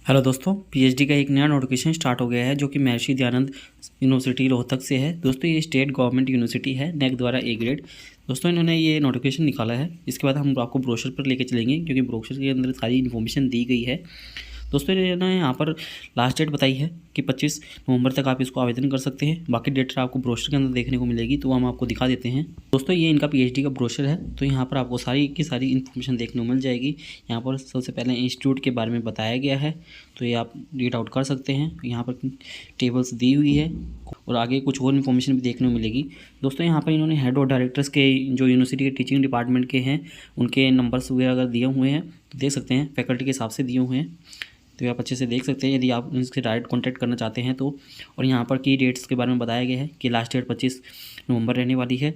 Hello दोस्तों, PhD का एक नया नोटिफिकेशन स्टार्ट हो गया है जो कि महर्षि दयानंद यूनिवर्सिटी रोहतक से है। दोस्तों ये स्टेट गवर्नमेंट यूनिवर्सिटी है, नेक द्वारा ए ग्रेड। दोस्तों इन्होंने ये नोटिफिकेशन निकाला है। इसके बाद हम आपको ब्रोशर पर लेके चलेंगे क्योंकि ब्रोशर के अंदर सारी इन्फॉर्मेशन दी गई है। दोस्तों इन्होंने यहाँ पर लास्ट डेट बताई है कि 25 नवंबर तक आप इसको आवेदन कर सकते हैं। बाकी डेट आपको ब्रोशर के अंदर देखने को मिलेगी, तो हम आपको दिखा देते हैं। दोस्तों ये इनका पीएचडी का ब्रोशर है, तो यहाँ पर आपको सारी की सारी इन्फॉर्मेशन देखने को मिल जाएगी। यहाँ पर सबसे पहले इंस्टीट्यूट के बारे में बताया गया है, तो ये आप रीड आउट कर सकते हैं। यहाँ पर टेबल्स दी हुई है और आगे कुछ और इन्फॉर्मेशन भी देखने को मिलेगी। दोस्तों यहाँ पर इन्होंने हेड और डायरेक्टर्स के जो यूनिवर्सिटी के टीचिंग डिपार्टमेंट के हैं उनके नंबर्स वगैरह अगर दिए हुए हैं तो देख सकते हैं, फैकल्टी के हिसाब से दिए हुए हैं, तो आप अच्छे से देख सकते हैं यदि आप उनसे डायरेक्ट कॉन्टैक्ट करना चाहते हैं तो। और यहाँ पर की डेट्स के बारे में बताया गया है कि लास्ट डेट 25 नवंबर रहने वाली है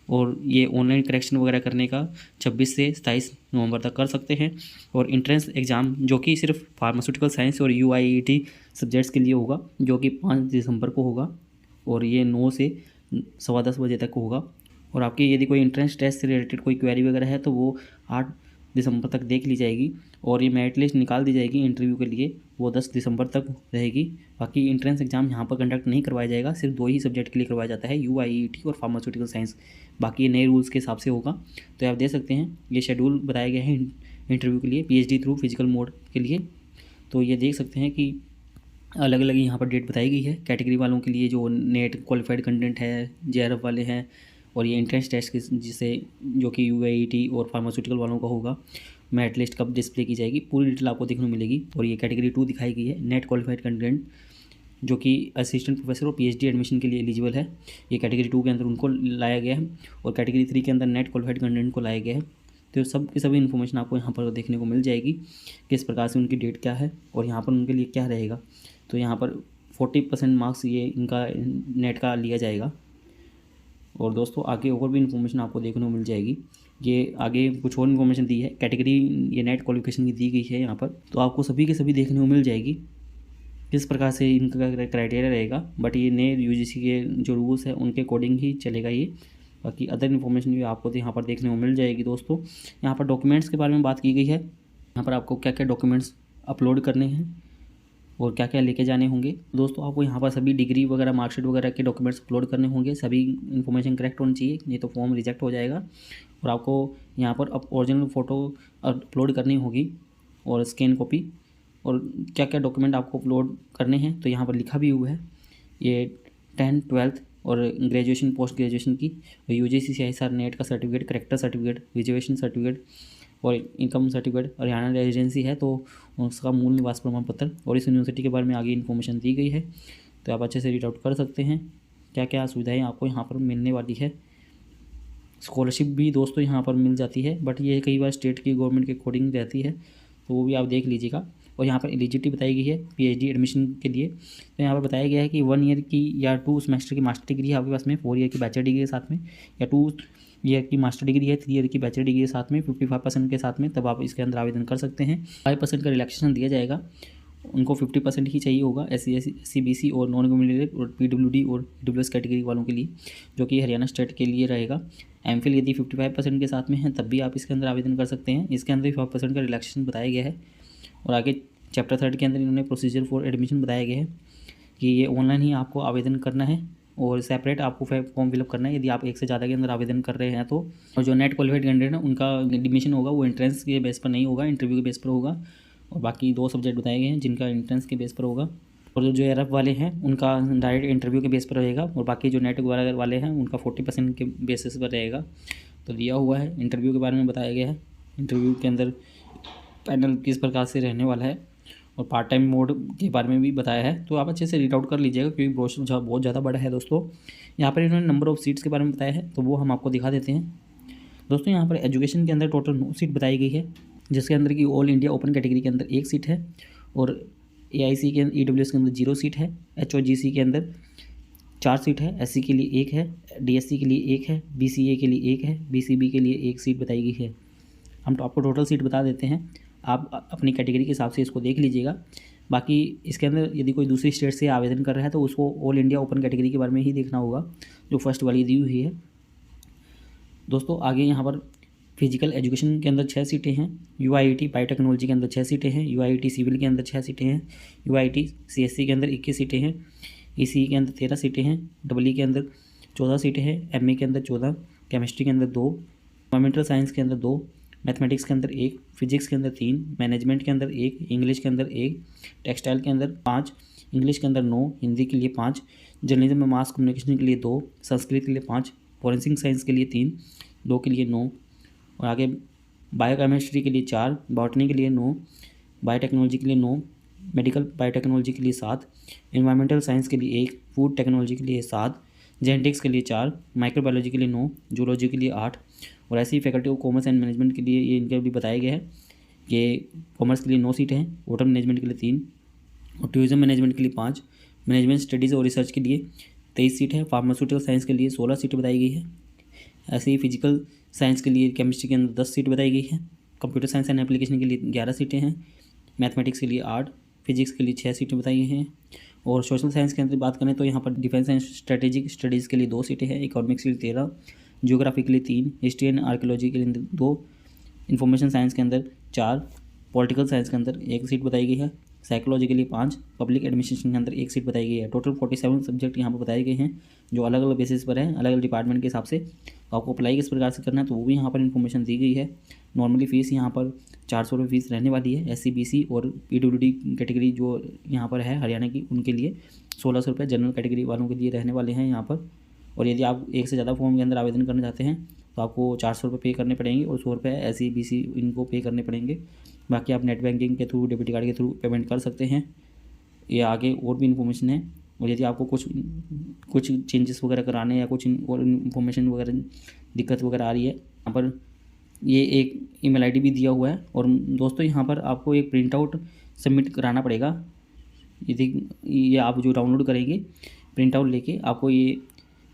और ये ऑनलाइन करेक्शन वगैरह करने का 26 से 27 नवंबर तक कर सकते हैं। और इंट्रेंस एग्ज़ाम जो कि सिर्फ फार्मास्यूटिकल साइंस और UIET सब्जेक्ट्स के लिए होगा, जो कि 5 दिसंबर को होगा और ये 9 से 10:15 बजे तक होगा। और आपकी यदि कोई इंट्रेंस टेस्ट से रिलेटेड कोई क्वेरी वगैरह है तो वो 8 दिसंबर तक देख ली जाएगी और ये मेरिट लिस्ट निकाल दी जाएगी इंटरव्यू के लिए, वो 10 दिसंबर तक रहेगी। बाकी इंट्रेंस एग्जाम यहाँ पर कंडक्ट नहीं करवाया जाएगा, सिर्फ 2 ही सब्जेक्ट के लिए करवाया जाता है, UIET और फार्मास्यूटिकल साइंस। बाकी नए रूल्स के हिसाब से होगा। तो आप देख सकते हैं ये शेड्यूल बताया गया है इंटरव्यू के लिए पीएचडी थ्रू फिजिकल मोड के लिए। तो ये देख सकते हैं कि अलग अलग यहाँ पर डेट बताई गई है। कैटेगरी वालों के लिए जो नेट क्वालिफाइड कंटेंट है, JRF वाले हैं, और ये इंट्रेंस टेस्ट जिसे जो कि UIET और फार्मास्यूटिकल वालों का होगा, मेरिट लिस्ट कब डिस्प्ले की जाएगी, पूरी डिटेल आपको देखने को मिलेगी। और ये कैटेगरी 2 दिखाई गई है, नेट क्वालिफाइड कंटेंट, जो कि असिस्टेंट प्रोफेसर और PhD एडमिशन के लिए एलिजिबल है। ये कैटेगरी 2 के अंदर उनको लाया गया है और कैटेगरी 3 के अंदर नेट क्वालिफाइड कंटेंट को लाया गया है। तो सब की सभी इन्फॉर्मेशन आपको यहाँ पर देखने को मिल जाएगी, किस प्रकार से उनकी डेट क्या है और यहाँ पर उनके लिए क्या रहेगा। तो यहाँ पर 40% मार्क्स ये इनका नेट का लिया जाएगा। और दोस्तों आगे और भी इन्फॉर्मेशन आपको देखने को मिल जाएगी। ये आगे कुछ और इन्फॉर्मेशन दी है, कैटेगरी ये नेट क्वालिफिकेशन की दी गई है यहाँ पर, तो आपको सभी के सभी देखने को मिल जाएगी किस प्रकार से इनका क्राइटेरिया रहेगा। बट ये नए UGC के जो रूल्स हैं उनके अकॉर्डिंग ही चलेगा ये। बाकी अदर इन्फॉर्मेशन भी आपको यहाँ पर देखने को मिल जाएगी। दोस्तों यहाँ पर डॉक्यूमेंट्स के बारे में बात की गई है, यहाँ पर आपको क्या क्या डॉक्यूमेंट्स अपलोड करने हैं और क्या क्या लेके जाने होंगे। दोस्तों आपको यहाँ पर सभी डिग्री वगैरह, मार्कशीट वगैरह के डॉक्यूमेंट्स अपलोड करने होंगे, सभी इन्फॉर्मेशन करेक्ट होनी चाहिए, नहीं तो फॉर्म रिजेक्ट हो जाएगा। और आपको यहाँ पर अब ओरिजिनल फ़ोटो अपलोड करनी होगी और स्कैन कॉपी, और क्या क्या डॉक्यूमेंट आपको अपलोड करने हैं तो यहाँ पर लिखा भी हुआ है। ये 10th 12th और ग्रेजुएशन पोस्ट ग्रेजुएशन की, UGC CISR नेट का certificate, character certificate, graduation certificate और इनकम सर्टिफिकेट, हरियाणा रेजिडेंसी है तो उसका मूल निवास प्रमाण पत्र। और इस यूनिवर्सिटी के बारे में आगे इन्फॉर्मेशन दी गई है, तो आप अच्छे से रीड आउट कर सकते हैं क्या क्या सुविधाएं आपको यहाँ पर मिलने वाली है। स्कॉलरशिप भी दोस्तों यहाँ पर मिल जाती है, बट ये कई बार स्टेट की गवर्नमेंट के अकॉर्डिंग रहती है, तो वो भी आप देख लीजिएगा। और यहाँ पर एलिजिबिलिटी बताई गई है PhD एडमिशन के लिए, तो यहाँ पर बताया गया है कि 1 ईयर की या 2 सेमेस्टर की मास्टर डिग्री है आपके पास में, 4 ईयर की बैचलर डिग्री के साथ में, या 2 ईयर की मास्टर डिग्री है, 3 ईयर की बैचलर डिग्री के साथ में, 55% के साथ में, तब आप इसके अंदर आवेदन कर सकते हैं। 5% का रिलैक्सेशन दिया जाएगा, उनको 50% ही चाहिए होगा SC SC BC और नॉन कम्युनिटी और PWD और EWS कैटेगरी वालों के लिए, जो कि हरियाणा स्टेट के लिए रहेगा। MPhil यदि 55% के साथ में है तब भी आप इसके अंदर आवेदन कर सकते हैं। इसके अंदर 5% का रिलैक्सेशन बताया गया है। और आगे चैप्टर 3 के अंदर इन्होंने प्रोसीजर फॉर एडमिशन बताया गया है कि ये ऑनलाइन ही आपको आवेदन करना है और सेपरेट आपको फॉर्म फिलअप करना है यदि आप एक से ज़्यादा के अंदर आवेदन कर रहे हैं तो। और जो नेट क्वालिफाइड कैंडिडेट है उनका एडमिशन होगा वो एंट्रेंस के बेस पर नहीं होगा, इंटरव्यू के बेस पर होगा। और बाकी 2 सब्जेक्ट बताए गए हैं जिनका एंट्रेंस के बेस पर होगा। और जो JRF वाले हैं उनका डायरेक्ट इंटरव्यू के बेस पर रहेगा। और बाकी जो नेट वाले हैं उनका 40% के बेसिस पर रहेगा। तो दिया हुआ है, इंटरव्यू के बारे में बताया गया है, इंटरव्यू के अंदर पैनल किस प्रकार से रहने वाला है और पार्ट टाइम मोड के बारे में भी बताया है। तो आप अच्छे से रीड आउट कर लीजिएगा क्योंकि ब्रोशर बहुत ज़्यादा बड़ा है। दोस्तों यहाँ पर इन्होंने नंबर ऑफ़ सीट्स के बारे में बताया है, तो वो हम आपको दिखा देते हैं। दोस्तों यहाँ पर एजुकेशन के अंदर टोटल 9 सीट बताई गई है, जिसके अंदर की ऑल इंडिया ओपन कैटेगरी के अंदर 1 सीट है और AIC के EWS के अंदर 0 सीट है, HOGC के अंदर 4 सीट है, SC के लिए 1 है, DSC के लिए 1 है, BCA के लिए 1 है, BCB के लिए 1 सीट बताई गई है। हम तो आपको टोटल सीट बता देते हैं, आप अपनी कैटेगरी के हिसाब से इसको देख लीजिएगा। बाकी इसके अंदर यदि कोई दूसरी स्टेट से आवेदन कर रहा है तो उसको ऑल इंडिया ओपन कैटेगरी के बारे में ही देखना होगा, जो फर्स्ट वाली दी हुई है। दोस्तों आगे यहाँ पर फिजिकल एजुकेशन के अंदर 6 सीटें हैं। UIT बायोटेक्नोलॉजी के अंदर 6 सीटें हैं। UIT सिविल के अंदर 6 सीटें हैं। UIT CSC के अंदर 21 सीटें हैं। ECE के अंदर 13 सीटें हैं। EE के अंदर 14 सीटें हैं। MA के अंदर 14, केमिस्ट्री के अंदर 2, एनवायरमेंटल साइंस के अंदर 2, मैथमेटिक्स के अंदर 1, फिजिक्स के अंदर 3, मैनेजमेंट के अंदर 1, इंग्लिश के अंदर 1, टेक्सटाइल के अंदर 5, इंग्लिश के अंदर 9, हिंदी के लिए 5, जर्नलिज्म में मास कम्युनिकेशन के लिए 2, संस्कृत के लिए 5, फॉरेंसिक साइंस के लिए 3, 2 के लिए 9, और आगे बायोकेमिस्ट्री के लिए 4, बॉटनी के लिए 9, बायोटेक्नोलॉजी के लिए 9, मेडिकल बायोटेक्नोलॉजी के लिए 7, एनवायरमेंटल साइंस के लिए 1, फूड टेक्नोलॉजी के लिए 7, जेनेटिक्स के लिए 4, माइक्रोबायोलॉजी के लिए 9, जूलॉजी के लिए 8, और ऐसी ही faculty of commerce and management के लिए ये इनके भी बताया गया है कि कॉमर्स के लिए 9 सीटें हैं, होटल मैनेजमेंट के लिए 3, और टूरिज्म मैनेजमेंट के लिए 5, मैनेजमेंट स्टडीज़ और रिसर्च के लिए 23 सीट है, फार्मास्यूटिकल साइंस के लिए 16 सीटें बताई गई है। ऐसे ही फिजिकल साइंस के लिए केमिस्ट्री के अंदर 10 सीट बताई गई है। कंप्यूटर साइंस एंड एप्लीकेशन के लिए 11 सीटें हैं। मैथमेटिक्स के लिए 8, फिजिक्स के लिए 6 सीटें बताई गई हैं। और सोशल साइंस के अंदर बात करें तो यहाँ पर डिफेंस एंड स्ट्रेटेजिक स्टडीज़ के लिए 2 सीटें हैं। इकोनॉमिक्स के लिए 13, जियोग्राफी के लिए 3, हिस्ट्री एंड आर्कियोलॉजी के लिए 2, इन्फॉर्मेशन साइंस के अंदर 4, पॉलिटिकल साइंस के अंदर 1 सीट बताई गई है, साइकोलॉजी के लिए 5, पब्लिक एडमिनिस्ट्रेशन के अंदर 1 सीट बताई गई है। टोटल 47 सब्जेक्ट यहाँ पर बताए गए हैं जो अलग अलग बेसिस पर है, अलग अलग डिपार्टमेंट के हिसाब से। तो आपको अप्लाई किस प्रकार से करना है तो वो भी यहाँ पर इन्फॉर्मेशन दी गई है। नॉर्मली फ़ीस यहाँ पर 400 रुपये फीस रहने वाली है। SC BC और PWD कैटेगरी जो यहाँ पर है हरियाणा की उनके लिए 1600 रुपये, जनरल कैटेगरी वालों के लिए रहने वाले हैं यहाँ पर। और यदि आप एक से ज़्यादा फॉर्म के अंदर आवेदन करना चाहते हैं तो आपको 400 रुपये पे करने पड़ेंगे और 100 रुपये SC BC इनको पे करने पड़ेंगे। बाकी आप नेट बैंकिंग के थ्रू, डेबिट कार्ड के थ्रू पेमेंट कर सकते हैं। ये आगे और भी इन्फॉर्मेशन है। और यदि आपको कुछ चेंजेस वगैरह कराने या कुछ और इन्फॉर्मेशन वगैरह दिक्कत वगैरह आ रही है, यहाँ पर ये एक email ID भी दिया हुआ है। और दोस्तों यहाँ पर आपको एक प्रिंट आउट सबमिट कराना पड़ेगा। ये आप जो डाउनलोड करेंगे प्रिंट आउट लेके, आपको ये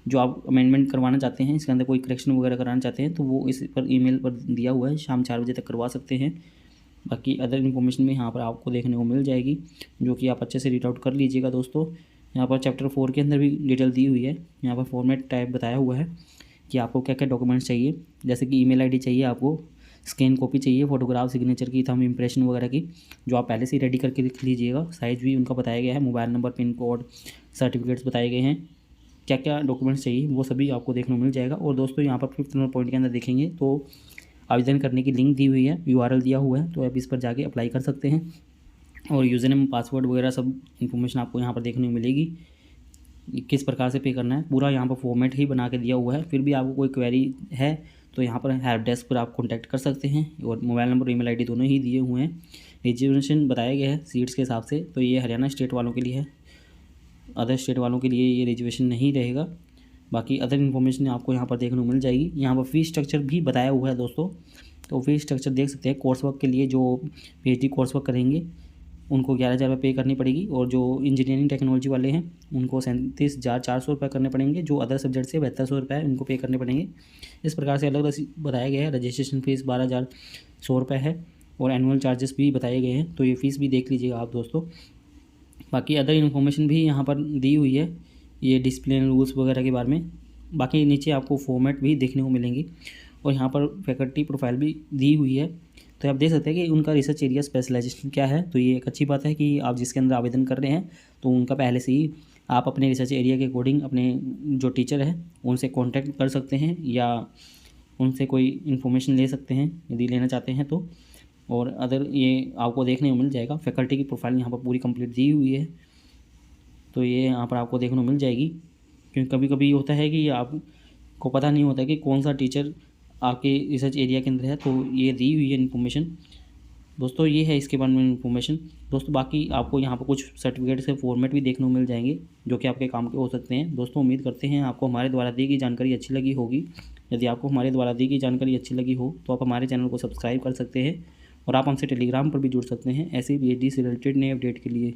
जो आप अमेंडमेंट करवाना चाहते हैं, इसके अंदर कोई करेक्शन वगैरह कराना चाहते हैं तो वो इस पर ईमेल पर दिया हुआ है, शाम 4 बजे तक करवा सकते हैं। बाकी अदर इन्फॉर्मेशन भी यहाँ पर आपको देखने को मिल जाएगी जो कि आप अच्छे से रीड आउट कर लीजिएगा दोस्तों। यहाँ पर चैप्टर 4 के अंदर भी डिटेल दी हुई है। यहाँ पर फॉर्मेट टाइप बताया हुआ है कि आपको क्या क्या डॉक्यूमेंट्स चाहिए, जैसे कि email ID चाहिए, आपको स्कैन कॉपी चाहिए, फोटोग्राफ, सिग्नेचर की, थंब इम्प्रेशन वगैरह की, जो आप पहले से ही रेडी करके लिख लीजिएगा। साइज़ भी उनका बताया गया है, mobile number, pin code, certificates बताए गए हैं, क्या क्या डॉक्यूमेंट्स चाहिए वो सभी आपको देखने को मिल जाएगा। और दोस्तों यहाँ पर 5th नंबर पॉइंट के अंदर देखेंगे तो आवेदन करने की लिंक दी हुई है, URL दिया हुआ है, तो आप इस पर जाके अप्लाई कर सकते हैं। और यूज़र नेम, पासवर्ड वगैरह सब इन्फॉर्मेशन आपको यहाँ पर देखने को मिलेगी। किस प्रकार से पे करना है पूरा यहाँ पर फॉर्मेट ही बना के दिया हुआ है। फिर भी आपको कोई क्वेरी है तो यहाँ पर हेल्प डेस्क पर आप कॉन्टैक्ट कर सकते हैं। और मोबाइल नंबर, email ID दोनों ही दिए हुए हैं। रिजर्वेशन बताया गया है सीट्स के हिसाब से, तो ये हरियाणा स्टेट वालों के लिए है, अदर स्टेट वालों के लिए ये रिजर्वेशन नहीं रहेगा। बाकी अदर इन्फॉर्मेशन आपको यहाँ पर देखने को मिल जाएगी। यहाँ पर फ़ीस स्ट्रक्चर भी बताया हुआ है दोस्तों, तो फ़ीस स्ट्रक्चर देख सकते हैं। कोर्स वर्क के लिए जो PhD कोर्स वर्क करेंगे उनको 11,000 रुपये पे करनी पड़ेगी, और जो इंजीनियरिंग टेक्नोलॉजी वाले हैं उनको 37,400 रुपये करने पड़ेंगे, जो अदर सब्जेक्ट से 7200 रुपये उनको पे करने पड़ेंगे। इस प्रकार से अलग अलग बताया गया है। रजिस्ट्रेशन फ़ीस 12,100 रुपये है और एनुअल चार्जेस भी बताए गए हैं, तो ये फ़ीस भी देख लीजिएगा आप दोस्तों। बाकी अदर इन्फॉर्मेशन भी यहाँ पर दी हुई है, ये डिसिप्लिन रूल्स वगैरह के बारे में। बाकी नीचे आपको फॉर्मेट भी देखने को मिलेंगी और यहाँ पर फैकल्टी प्रोफाइल भी दी हुई है, तो आप देख सकते हैं कि उनका रिसर्च एरिया स्पेशलाइजेशन क्या है। तो ये एक अच्छी बात है कि आप जिसके अंदर आवेदन कर रहे हैं तो उनका पहले से ही आप अपने रिसर्च एरिया के अकॉर्डिंग अपने जो टीचर है उनसे कांटेक्ट कर सकते हैं या उनसे कोई इन्फॉर्मेशन ले सकते हैं यदि लेना चाहते हैं तो। और अदर ये आपको देखने को मिल जाएगा। फैकल्टी की प्रोफाइल यहाँ पर पूरी कंप्लीट दी हुई है, तो ये यहाँ पर आपको देखने को मिल जाएगी। क्योंकि कभी कभी होता है कि आपको पता नहीं होता कि कौन सा टीचर आपके रिसर्च एरिया के अंदर है, तो ये दी हुई है इन्फॉर्मेशन दोस्तों। ये है इसके बारे में इन्फॉर्मेशन दोस्तों। बाकी आपको यहाँ पर कुछ सर्टिफिकेट से फॉर्मेट भी देखने को मिल जाएंगे जो कि आपके काम के हो सकते हैं दोस्तों। उम्मीद करते हैं आपको हमारे द्वारा दी गई जानकारी अच्छी लगी होगी। यदि आपको हमारे द्वारा दी गई जानकारी अच्छी लगी हो तो आप हमारे चैनल को सब्सक्राइब कर सकते हैं और आप हमसे टेलीग्राम पर भी जुड़ सकते हैं ऐसे PhD से रिलेटेड नए अपडेट के लिए।